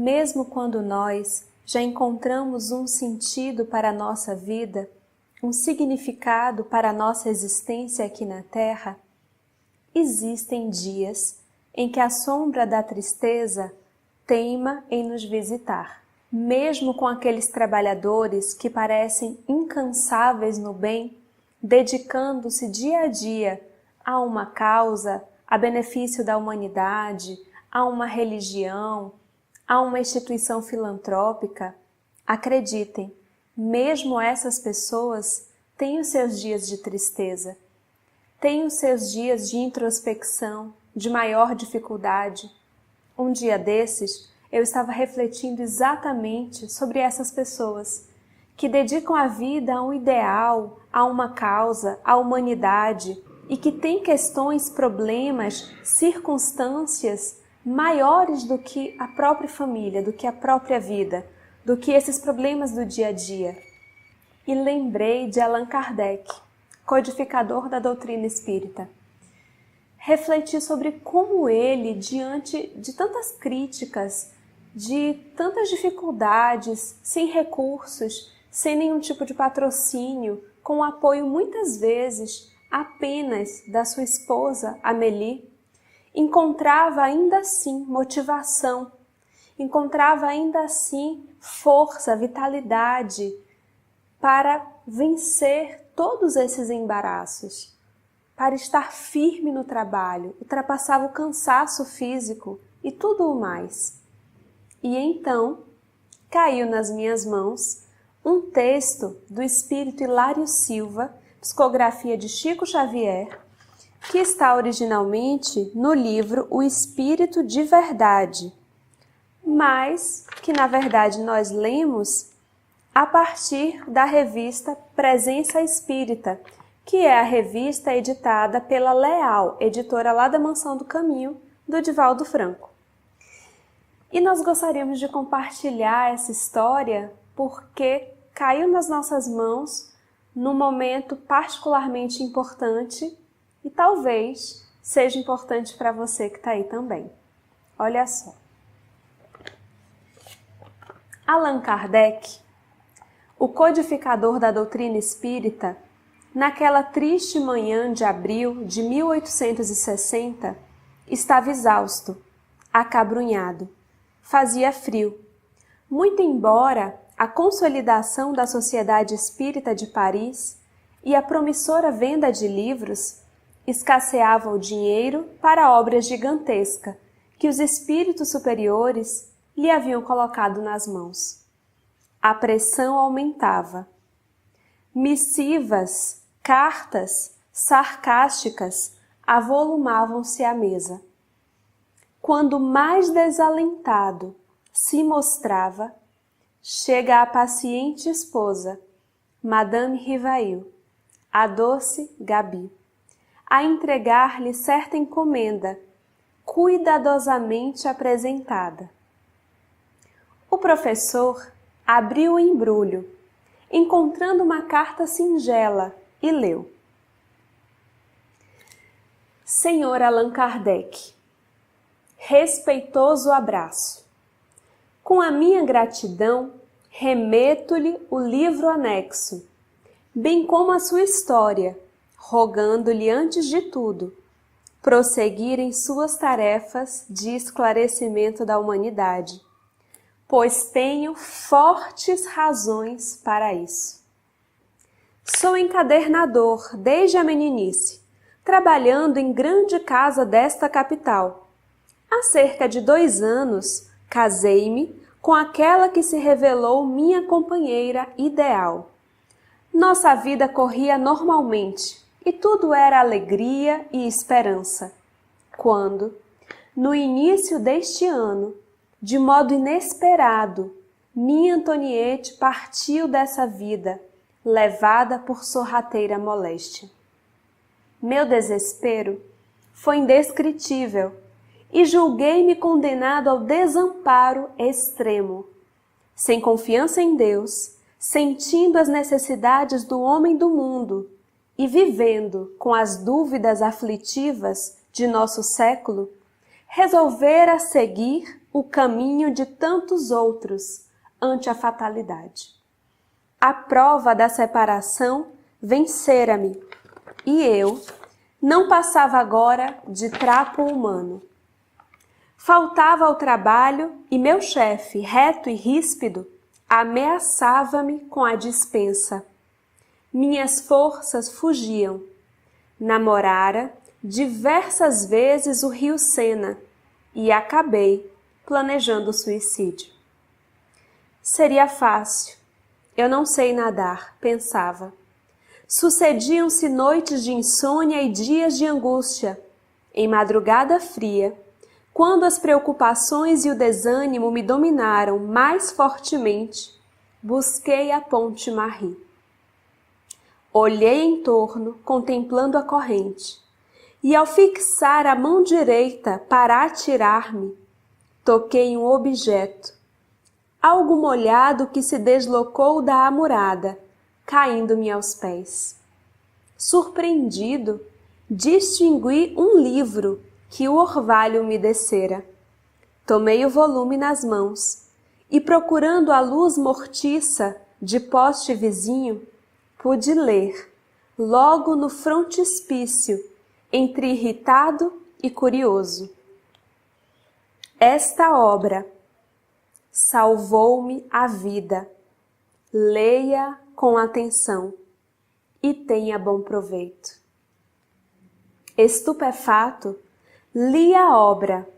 mesmo quando nós já encontramos um sentido para a nossa vida, um significado para a nossa existência aqui na Terra, existem dias em que a sombra da tristeza teima em nos visitar. Mesmo com aqueles trabalhadores que parecem incansáveis no bem, dedicando-se dia a dia a uma causa, a benefício da humanidade, a uma religião, a uma instituição filantrópica, acreditem, mesmo essas pessoas têm os seus dias de tristeza, têm os seus dias de introspecção, de maior dificuldade. Um dia desses, eu estava refletindo exatamente sobre essas pessoas que dedicam a vida a um ideal, a uma causa, à humanidade e que têm questões, problemas, circunstâncias maiores do que a própria família, do que a própria vida, do que esses problemas do dia a dia. E lembrei de Allan Kardec, codificador da doutrina espírita. Refleti sobre como ele, diante de tantas críticas, de tantas dificuldades, sem recursos, sem nenhum tipo de patrocínio, com o apoio muitas vezes apenas da sua esposa, Amélie, encontrava ainda assim motivação, encontrava ainda assim força, vitalidade para vencer todos esses embaraços, para estar firme no trabalho, ultrapassava o cansaço físico e tudo o mais. E então caiu nas minhas mãos um texto do espírito Hilário Silva, psicografia de Chico Xavier, que está originalmente no livro O Espírito de Verdade, mas que na verdade nós lemos a partir da revista Presença Espírita, que é a revista editada pela Leal, editora lá da Mansão do Caminho, do Divaldo Franco. E nós gostaríamos de compartilhar essa história porque caiu nas nossas mãos num momento particularmente importante e talvez seja importante para você que está aí também. Olha só. Allan Kardec, o codificador da doutrina espírita, naquela triste manhã de abril de 1860, estava exausto, acabrunhado. Fazia frio. Muito embora a consolidação da Sociedade Espírita de Paris e a promissora venda de livros, escasseava o dinheiro para a obra gigantesca que os espíritos superiores lhe haviam colocado nas mãos. A pressão aumentava. Missivas, cartas sarcásticas avolumavam-se à mesa. Quando mais desalentado se mostrava, chega a paciente esposa, Madame Rivail, a doce Gabi, a entregar-lhe certa encomenda, cuidadosamente apresentada. O professor abriu o embrulho, encontrando uma carta singela, e leu: Senhor Allan Kardec, respeitoso abraço. Com a minha gratidão, remeto-lhe o livro anexo, bem como a sua história, rogando-lhe antes de tudo, prosseguir em suas tarefas de esclarecimento da humanidade, pois tenho fortes razões para isso. Sou encadernador desde a meninice, trabalhando em grande casa desta capital. Há cerca de 2 anos, casei-me com aquela que se revelou minha companheira ideal. Nossa vida corria normalmente e tudo era alegria e esperança. Quando, no início deste ano, de modo inesperado, minha Antoniette partiu dessa vida, levada por sorrateira moléstia. Meu desespero foi indescritível e julguei-me condenado ao desamparo extremo. Sem confiança em Deus, sentindo as necessidades do homem do mundo e vivendo com as dúvidas aflitivas de nosso século, resolvera seguir o caminho de tantos outros ante a fatalidade. A prova da separação vencera-me, e eu não passava agora de trapo humano. Faltava ao trabalho e meu chefe, reto e ríspido, ameaçava-me com a dispensa. Minhas forças fugiam. Namorara diversas vezes o rio Sena e acabei planejando o suicídio. Seria fácil. Eu não sei nadar, pensava. Sucediam-se noites de insônia e dias de angústia. Em madrugada fria, quando as preocupações e o desânimo me dominaram mais fortemente, busquei a Ponte Marie. Olhei em torno, contemplando a corrente, e ao fixar a mão direita para atirar-me, toquei em um objeto, algo molhado que se deslocou da amurada, caindo-me aos pés. Surpreendido, distingui um livro que o orvalho me descera. Tomei o volume nas mãos e, procurando a luz mortiça de poste vizinho, pude ler, logo no frontispício, entre irritado e curioso. Esta obra salvou-me a vida. Leia com atenção e tenha bom proveito. Estupefato, li a obra,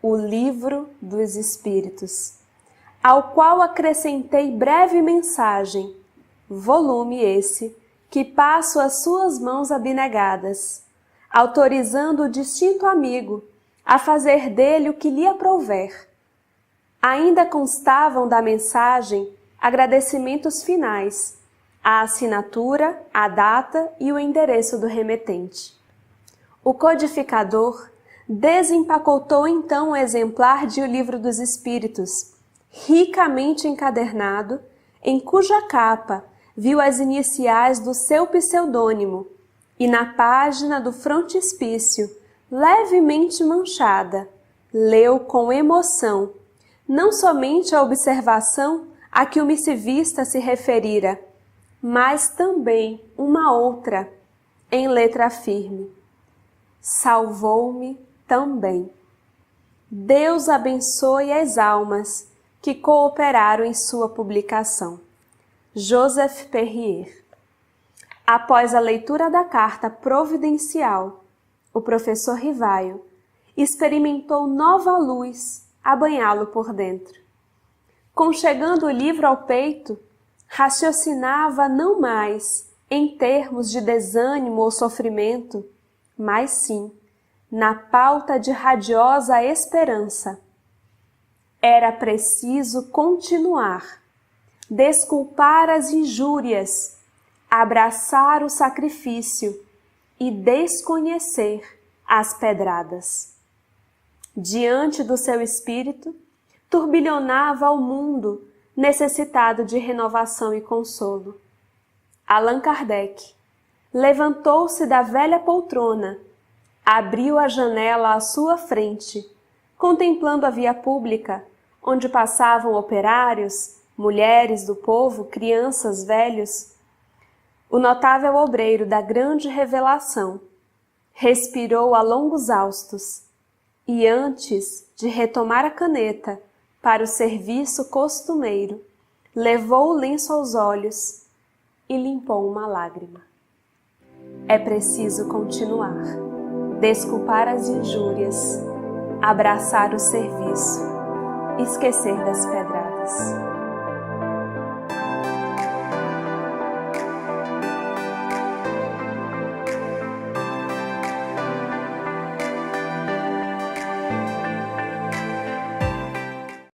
o Livro dos Espíritos, ao qual acrescentei breve mensagem, volume esse que passo às suas mãos abnegadas, autorizando o distinto amigo a fazer dele o que lhe aprouver. Ainda constavam da mensagem agradecimentos finais, a assinatura, a data e o endereço do remetente. O codificador desempacotou então o exemplar de O Livro dos Espíritos, ricamente encadernado, em cuja capa viu as iniciais do seu pseudônimo e na página do frontispício, levemente manchada, leu com emoção, não somente a observação a que o missivista se referira, mas também uma outra, em letra firme. Salvou-me também. Deus abençoe as almas que cooperaram em sua publicação. Joseph Perrier. Após a leitura da carta providencial, o professor Rivaio experimentou nova luz a banhá-lo por dentro. Conchegando o livro ao peito, raciocinava não mais em termos de desânimo ou sofrimento, mas sim na pauta de radiosa esperança. Era preciso continuar, desculpar as injúrias, abraçar o sacrifício e desconhecer as pedradas. Diante do seu espírito, turbilhonava o mundo necessitado de renovação e consolo. Allan Kardec levantou-se da velha poltrona, abriu a janela à sua frente, contemplando a via pública, onde passavam operários, mulheres do povo, crianças, velhos. O notável obreiro da grande revelação respirou a longos haustos e, antes de retomar a caneta para o serviço costumeiro, levou o lenço aos olhos e limpou uma lágrima. É preciso continuar, desculpar as injúrias, abraçar o serviço, esquecer das pedradas.